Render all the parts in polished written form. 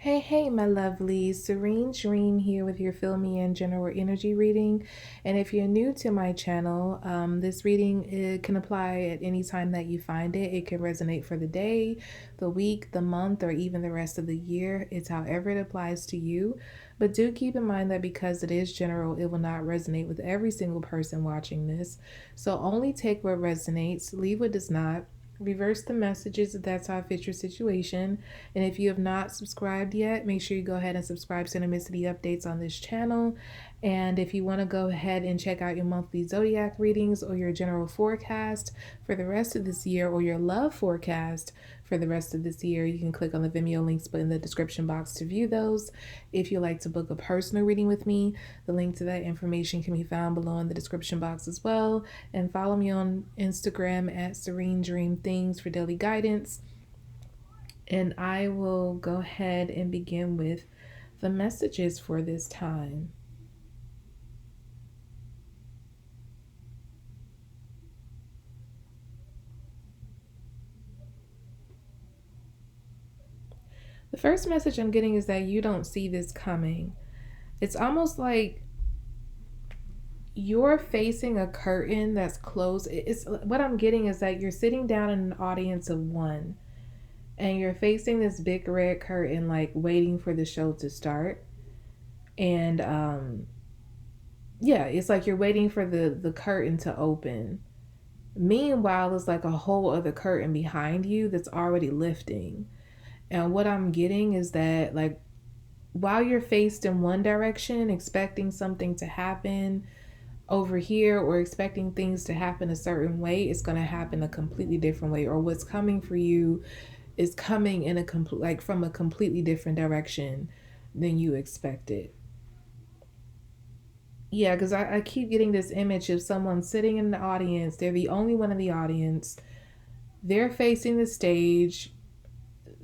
Hey, my lovely. Serene Dream here with your Fill Me In General Energy reading. And if you're new to my channel, this reading it can apply at any time that you find it. It can resonate for the day, the week, the month, or even the rest of the year. It's however it applies to you. But do keep in mind that because it is general, it will not resonate with every single person watching this. So only take what resonates, leave what does not. Reverse the messages if that's how it fits your situation. And if you have not subscribed yet, make sure you go ahead and subscribe so you don't miss the updates on this channel. And if you want to go ahead and check out your monthly Zodiac readings or your general forecast for the rest of this year or your love forecast for the rest of this year, you can click on the Vimeo links in the description box to view those. If you'd like to book a personal reading with me, the link to that information can be found below in the description box as well. And follow me on Instagram at Serene Dream Things for daily guidance. And I will go ahead and begin with the messages for this time. The first message I'm getting is that you don't see this coming. It's almost like you're facing a curtain that's closed. It's what I'm getting is that you're sitting down in an audience of one and you're facing this big red curtain, like waiting for the show to start. And yeah, it's like you're waiting for the curtain to open. Meanwhile, it's like a whole other curtain behind you that's already lifting. And what I'm getting is that, like, while you're faced in one direction, expecting something to happen over here or expecting things to happen a certain way, it's going to happen a completely different way. Or what's coming for you is coming in a complete, like, from a completely different direction than you expected. Yeah, because I keep getting this image of someone sitting in the audience. They're the only one in the audience. They're facing the stage.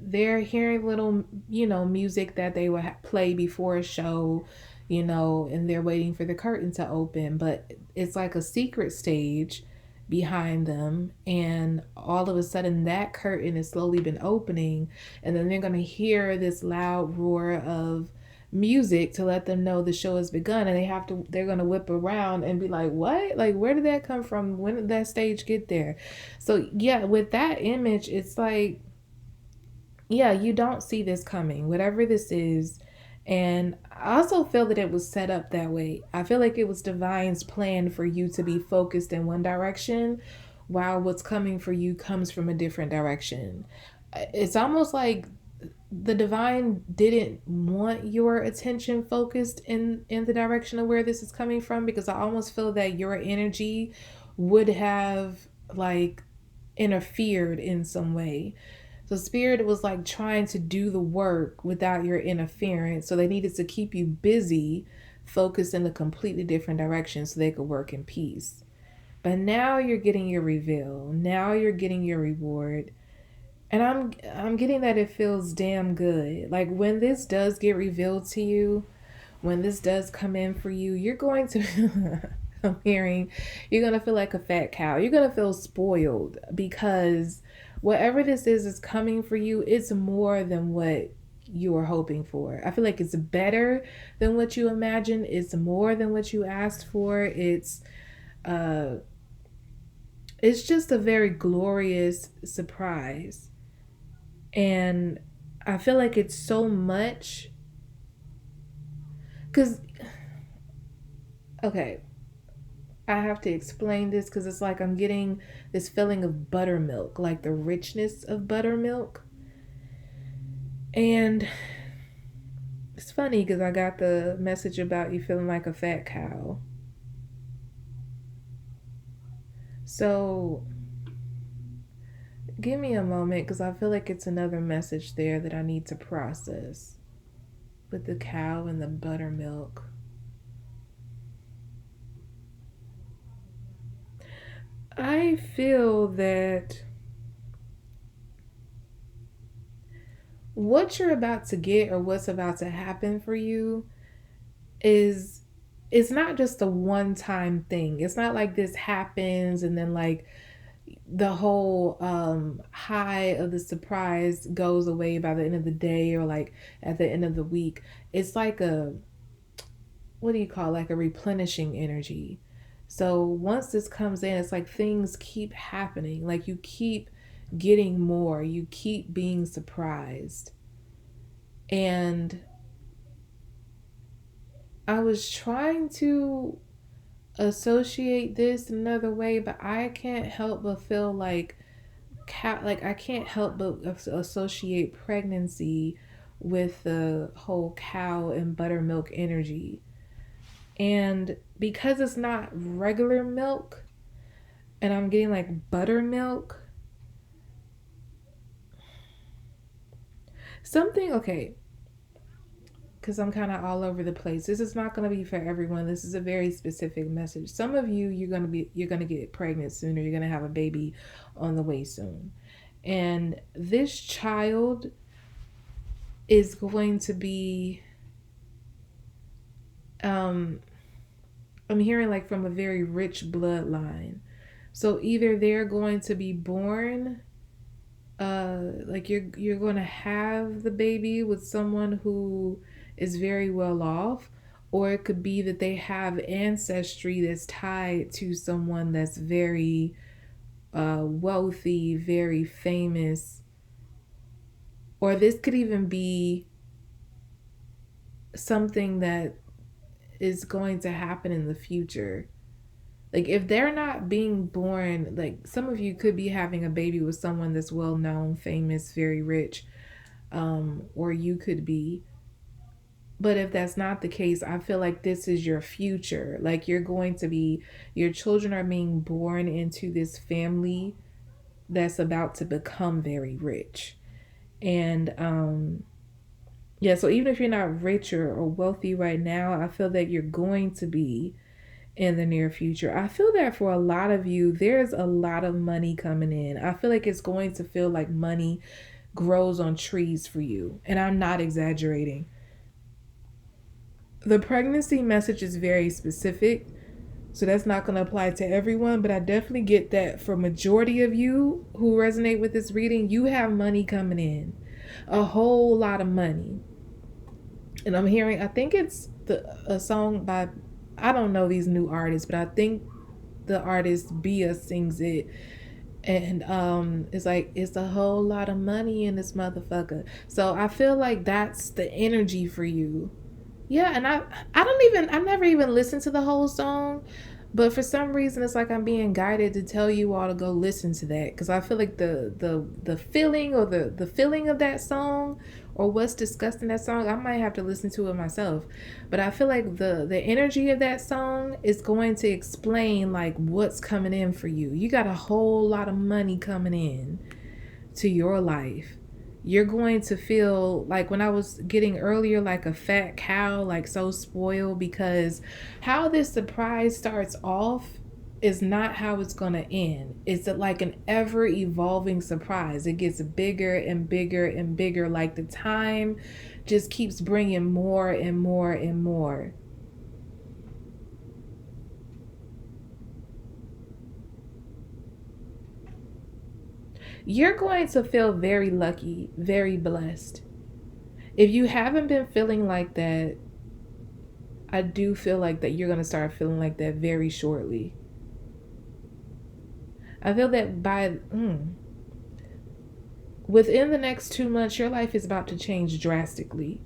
They're hearing little, music that they would play before a show, and they're waiting for the curtain to open. But it's like a secret stage behind them. And all of a sudden, that curtain has slowly been opening. And then they're going to hear this loud roar of music to let them know the show has begun, and they're going to whip around and be like, what, like, where did that come from? When did that stage get there? So yeah, with that image, it's like, yeah, you don't see this coming, whatever this is. And I also feel that it was set up that way. I feel like it was divine's plan for you to be focused in one direction while what's coming for you comes from a different direction. It's almost like the divine didn't want your attention focused in the direction of where this is coming from, because I almost feel that your energy would have, like, interfered in some way. So spirit was like trying to do the work without your interference. So they needed to keep you busy, focused in a completely different direction so they could work in peace. But now you're getting your reveal. Now you're getting your reward. And I'm getting that it feels damn good. Like, when this does get revealed to you, when this does come in for you, you're going to I'm hearing you're going to feel like a fat cow. You're going to feel spoiled, because whatever this is coming for you, it's more than what you were hoping for. I feel like it's better than what you imagined. It's more than what you asked for. Uh it's just a very glorious surprise. And I feel like it's so much cuz okay, I have to explain this because it's like I'm getting this feeling of buttermilk, like the richness of buttermilk. And it's funny because I got the message about you feeling like a fat cow. So give me a moment because I feel like it's another message there that I need to process with the cow and the buttermilk. I feel that what you're about to get or what's about to happen for you is it's not just a one-time thing. It's not like this happens and then, like, the whole high of the surprise goes away by the end of the day or like at the end of the week. It's like a, what do you call it? Like a replenishing energy. So once this comes in, it's like things keep happening. Like you keep getting more, you keep being surprised. And I was trying to associate this another way, but I can't help but feel like like I can't help but associate pregnancy with the whole cow and buttermilk energy. And because it's not regular milk and I'm getting like buttermilk, something, okay, because I'm kind of all over the place. This is not going to be for everyone. This is a very specific message. Some of you, you're going to get pregnant soon, or you're going to have a baby on the way soon. And this child is going to be, um I'm hearing like from a very rich bloodline. So either they're going to be born, like you're going to have the baby with someone who is very well off, or it could be that they have ancestry that's tied to someone that's very wealthy, very famous, or this could even be something that is going to happen in the future. Like if they're not being born, like some of you could be having a baby with someone that's well known, famous, very rich, or you could be. But if that's not the case, I feel like this is your future. Like you're going to be, your children are being born into this family that's about to become very rich. And yeah, so even if you're not rich or wealthy right now, I feel that you're going to be in the near future. I feel that for a lot of you, there's a lot of money coming in. I feel like it's going to feel like money grows on trees for you. And I'm not exaggerating. The pregnancy message is very specific, so that's not going to apply to everyone, but I definitely get that for majority of you who resonate with this reading, you have money coming in. A whole lot of money. And I'm hearing, I think it's a song by, I don't know these new artists, but I think the artist Bia sings it. And it's like it's a whole lot of money in this motherfucker. So I feel like that's the energy for you. Yeah, and I never even listened to the whole song, but for some reason it's like I'm being guided to tell you all to go listen to that because I feel like the feeling or the feeling of that song or what's discussed in that song, I might have to listen to it myself. But I feel like the energy of that song is going to explain like what's coming in for you. You got a whole lot of money coming in to your life. You're going to feel like when I was getting earlier, like a fat cow, like so spoiled, because how this surprise starts off is not how it's going to end. It's like an ever evolving surprise. It gets bigger and bigger and bigger. Like the time just keeps bringing more and more and more. You're going to feel very lucky, very blessed. If you haven't been feeling like that, I do feel like that you're going to start feeling like that very shortly. I feel that within the next 2 months, your life is about to change drastically.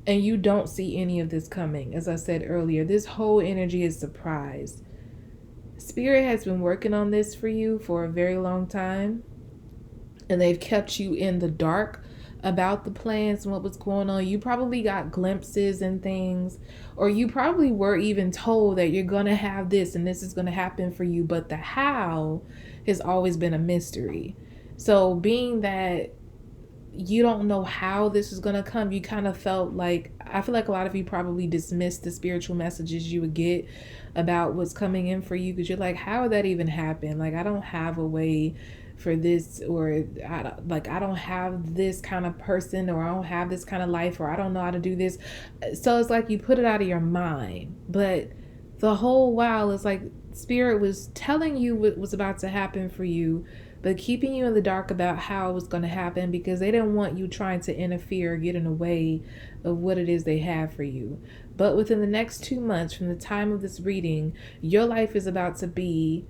And you don't see any of this coming. As I said earlier, this whole energy is surprise. Spirit has been working on this for you for a very long time. And they've kept you in the dark about the plans and what was going on. You probably got glimpses and things, or you probably were even told that you're going to have this and this is going to happen for you, but the how has always been a mystery. So being that you don't know how this is going to come, you kind of felt like, I feel like a lot of you probably dismissed the spiritual messages you would get about what's coming in for you because you're like, how would that even happen? Like, I don't have a way for this, or I don't have this kind of person, or I don't have this kind of life, or I don't know how to do this. So it's like you put it out of your mind. But The whole while it's like spirit was telling you what was about to happen for you, but keeping you in the dark about how it was going to happen because they didn't want you trying to interfere or get in the way of what it is they have for you. But within the next 2 months from the time of this reading, your life is about to be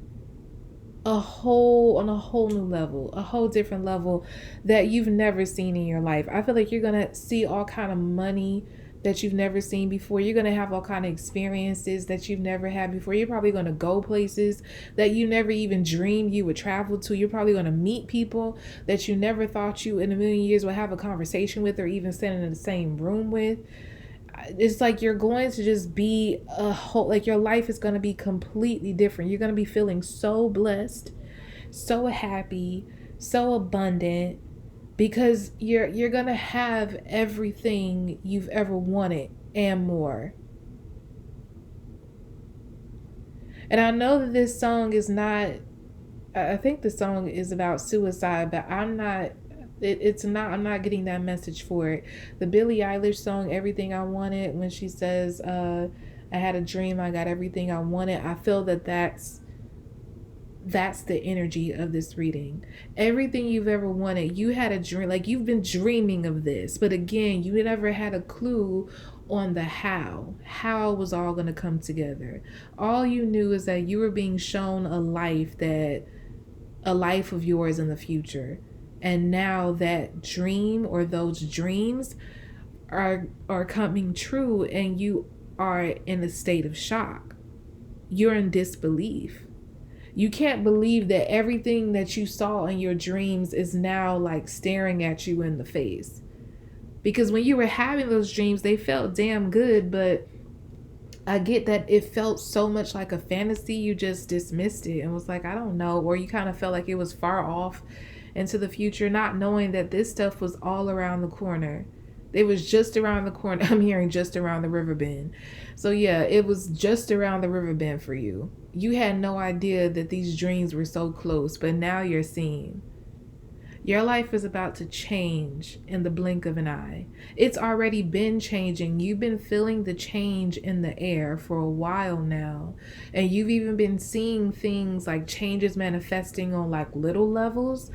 on a whole new level, a whole different level that you've never seen in your life. I feel like you're gonna see all kind of money that you've never seen before. You're gonna have all kind of experiences that you've never had before. You're probably gonna go places that you never even dreamed you would travel to. You're probably gonna meet people that you never thought you in a million years would have a conversation with or even stand in the same room with. It's like you're going to just be a whole, like your life is going to be completely different. You're going to be feeling so blessed, so happy, so abundant because you're going to have everything you've ever wanted and more. And I know that this song is not, I think the song is about suicide, but it's not, I'm not getting that message for it. The Billie Eilish song Everything I Wanted, when she says I had a dream, I got everything I wanted, I feel that that's the energy of this reading. Everything you've ever wanted, you had a dream, like you've been dreaming of this, but again, you never had a clue on the how it was all going to come together. All you knew is that you were being shown a life of yours in the future. And now that dream or those dreams are coming true and you are in a state of shock. You're in disbelief. You can't believe that everything that you saw in your dreams is now like staring at you in the face. Because when you were having those dreams, they felt damn good, but I get that it felt so much like a fantasy, you just dismissed it and was like, I don't know, or you kind of felt like it was far off into the future, not knowing that this stuff was all around the corner. It was just around the corner. I'm hearing just around the river bend. So yeah, it was just around the river bend for you. You had no idea that these dreams were so close, but now you're seeing. Your life is about to change in the blink of an eye. It's already been changing. You've been feeling the change in the air for a while now. And you've even been seeing things like changes manifesting on like little levels.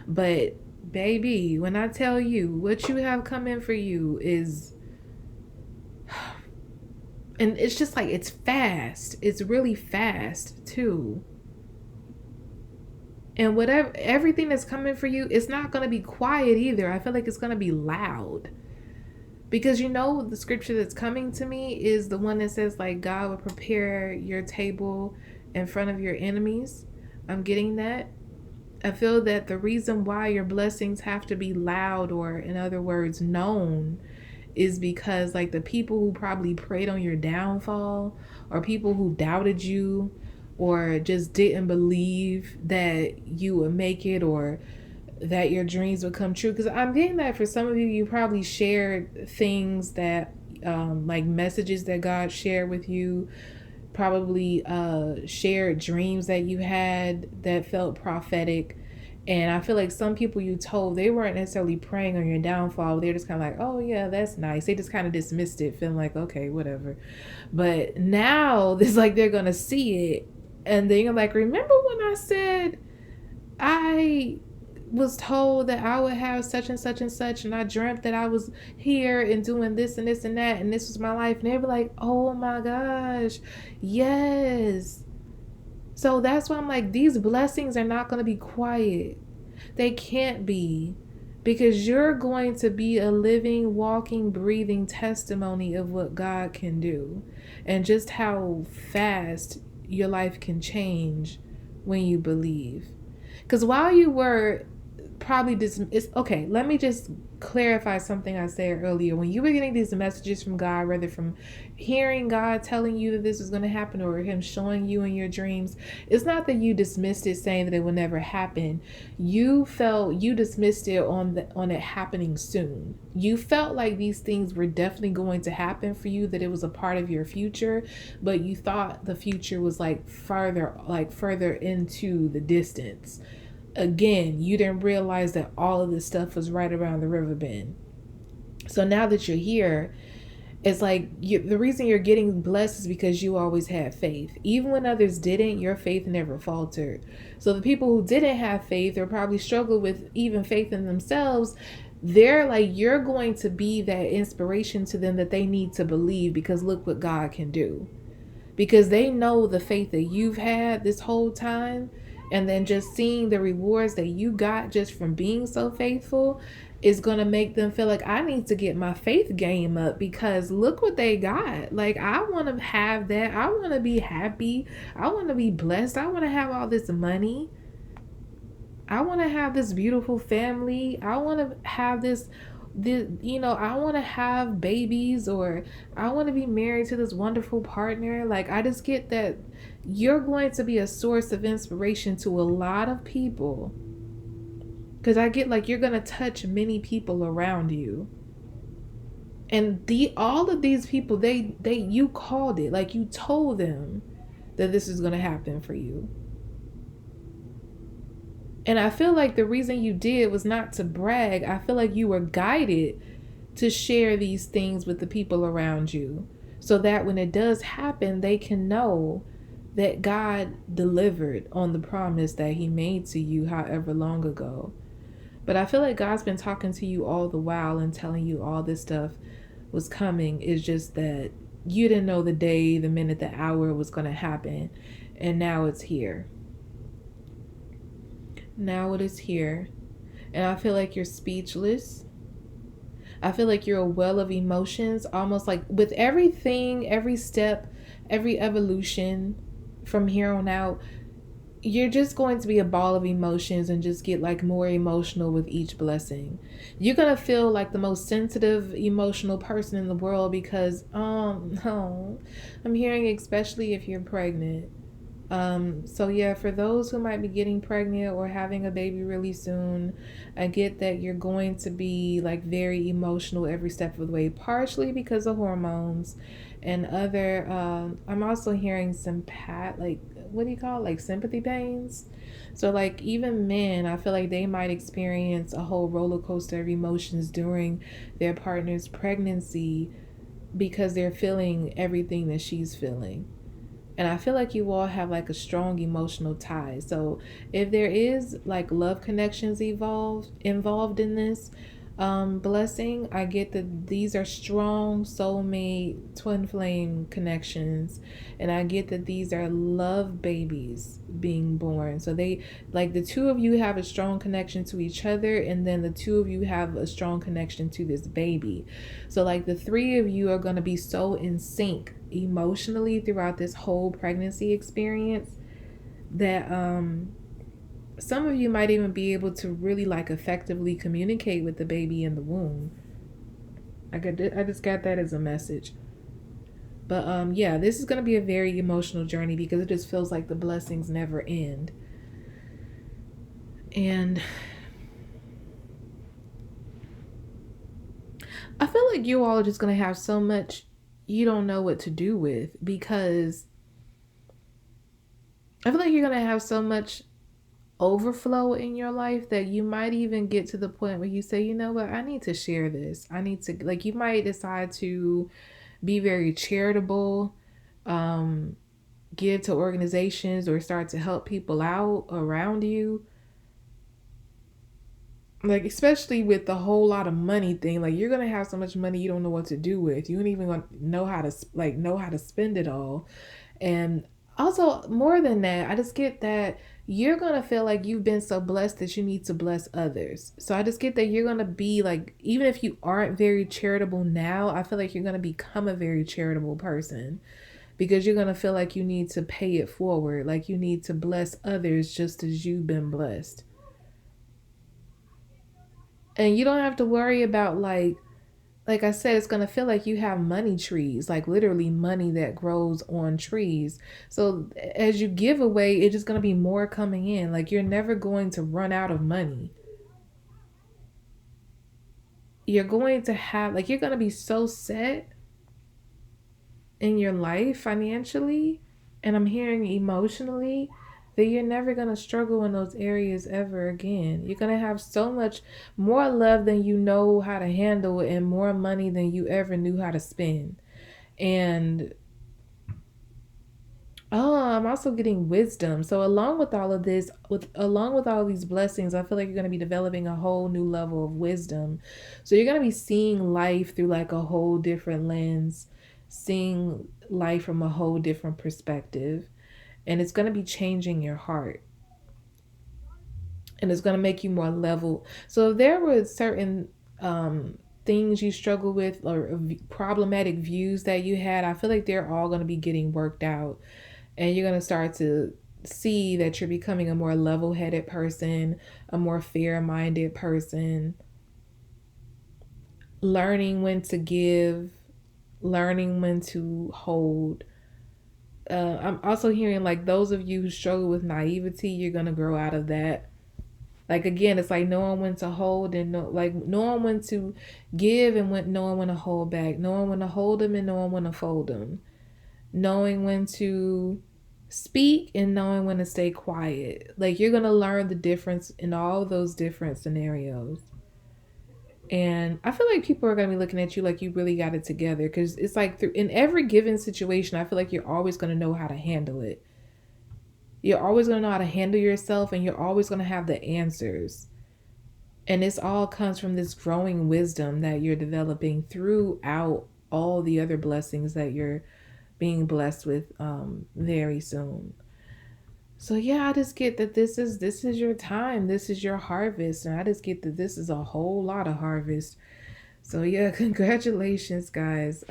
But baby, when I tell you what you have coming for you is, and it's just like, it's fast. It's really fast too. And whatever, everything that's coming for you, it's not going to be quiet either. I feel like it's going to be loud. Because you know, the scripture that's coming to me is the one that says like God will prepare your table in front of your enemies. I'm getting that. I feel that the reason why your blessings have to be loud, or in other words, known, is because like the people who probably prayed on your downfall, or people who doubted you, or just didn't believe that you would make it, or that your dreams would come true. Because I'm getting that for some of you, you probably shared things that, like messages that God shared with you, probably shared dreams that you had that felt prophetic. And I feel like some people you told, they weren't necessarily praying on your downfall. They're just kind of like, oh yeah, that's nice. They just kind of dismissed it, feeling like, okay, whatever. But now it's like they're going to see it. And then you're like, remember when I said I was told that I would have such and such and such, and I dreamt that I was here and doing this and this and that, and this was my life. And they'd be like, oh my gosh, yes. So that's why I'm like, these blessings are not going to be quiet. They can't be, because you're going to be a living, walking, breathing testimony of what God can do and just how fast your life can change when you believe. Because while you were probably okay, let me just clarify something I said earlier. When you were getting these messages from God, whether from hearing God telling you that this was going to happen or him showing you in your dreams, it's not that you dismissed it saying that it would never happen. You dismissed it on it happening soon. You felt like these things were definitely going to happen for you, that it was a part of your future, but you thought the future was like further into the distance. Again, you didn't realize that all of this stuff was right around the river bend. So now that you're here, It's like the reason you're getting blessed is because you always had faith. Even when others didn't, your faith never faltered. So the people who didn't have faith or probably struggled with even faith in themselves, they're like, you're going to be that inspiration to them that they need to believe, because look what God can do. Because they know the faith that you've had this whole time, and then just seeing the rewards that you got just from being so faithful is going to make them feel like, I need to get my faith game up, because look what they got. Like, I want to have that. I want to be happy. I want to be blessed. I want to have all this money. I want to have this beautiful family. I want to have I want to have babies, or I want to be married to this wonderful partner. Like, I just get that you're going to be a source of inspiration to a lot of people, because I get like you're going to touch many people around you. And all of these people, they you called it. Like, you told them that this is going to happen for you. And I feel like the reason you did was not to brag. I feel like you were guided to share these things with the people around you, so that when it does happen, they can know that God delivered on the promise that he made to you however long ago. But I feel like God's been talking to you all the while and telling you all this stuff was coming. It's just that you didn't know the day, the minute, the hour it was going to happen. And now it's here. Now it is here. And I feel like you're speechless. I feel like you're a well of emotions, almost like with everything, every step, every evolution from here on out, you're just going to be a ball of emotions and just get like more emotional with each blessing. You're going to feel like the most sensitive, emotional person in the world because, no, I'm hearing especially if you're pregnant. So yeah, for those who might be getting pregnant or having a baby really soon, I get that you're going to be like very emotional every step of the way, partially because of hormones and other, I'm also hearing some like, what do you call it? Like sympathy pains. So like even men, I feel like they might experience a whole roller coaster of emotions during their partner's pregnancy because they're feeling everything that she's feeling. And I feel like you all have like a strong emotional tie. So if there is like love connections involved in this blessing, I get that these are strong soulmate twin flame connections. And I get that these are love babies being born. So they like the two of you have a strong connection to each other, and then the two of you have a strong connection to this baby. So like the three of you are going to be so in sync emotionally throughout this whole pregnancy experience that some of you might even be able to really like effectively communicate with the baby in the womb. I just got that as a message. But yeah, this is going to be a very emotional journey because it just feels like the blessings never end. And I feel like you all are just going to have so much you don't know what to do with, because I feel like you're going to have so much overflow in your life that you might even get to the point where you say, you know what, I need to share this. I need to, like, you might decide to be very charitable, give to organizations or start to help people out around you. Like, especially with the whole lot of money thing, like you're gonna have so much money you don't know what to do with. You don't even know how to spend it all. And also, more than that, I just get that you're gonna feel like you've been so blessed that you need to bless others. So I just get that you're gonna be like, even if you aren't very charitable now, I feel like you're gonna become a very charitable person, because you're gonna feel like you need to pay it forward, like you need to bless others just as you've been blessed. And you don't have to worry about like I said, it's gonna feel like you have money trees, like literally money that grows on trees. So as you give away, it's just gonna be more coming in. Like you're never going to run out of money. You're going to have like you're gonna be so set in your life financially, and I'm hearing emotionally, that you're never going to struggle in those areas ever again. You're going to have so much more love than you know how to handle and more money than you ever knew how to spend. And I'm also getting wisdom. So along with all of this, with along with all of these blessings, I feel like you're going to be developing a whole new level of wisdom. So you're going to be seeing life through like a whole different lens, seeing life from a whole different perspective, and it's going to be changing your heart, and it's going to make you more level. So if there were certain things you struggle with or problematic views that you had, I feel like they're all going to be getting worked out, and you're going to start to see that you're becoming a more level-headed person, a more fair-minded person, learning when to give, learning when to hold. I'm also hearing like those of you who struggle with naivety, you're going to grow out of that. Like again, it's like knowing when to hold and like knowing when to give and knowing when to hold back, knowing when to hold them and knowing when to fold them, knowing when to speak and knowing when to stay quiet. Like you're gonna learn the difference in all those different scenarios. And I feel like people are gonna be looking at you like you really got it together, because it's like through in every given situation, I feel like you're always gonna know how to handle it. You're always gonna know how to handle yourself, and you're always gonna have the answers. And this all comes from this growing wisdom that you're developing throughout all the other blessings that you're being blessed with very soon. So yeah, I just get that this is your time, this is your harvest, and I just get that this is a whole lot of harvest. So yeah, congratulations, guys.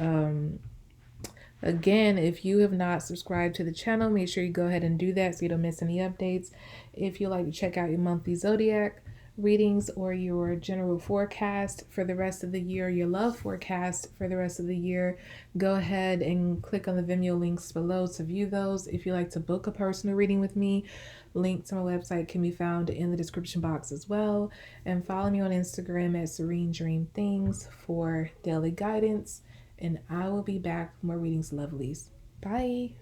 Again, if you have not subscribed to the channel, make sure you go ahead and do that so you don't miss any updates. If you like to check out your monthly Zodiac readings or your general forecast for the rest of the year, your love forecast for the rest of the year, go ahead and click on the Vimeo links below to view those. If you like to book a personal reading with me, link to my website can be found in the description box as well. And follow me on Instagram at Serene Dream Things for daily guidance. And I will be back with more readings, lovelies. Bye.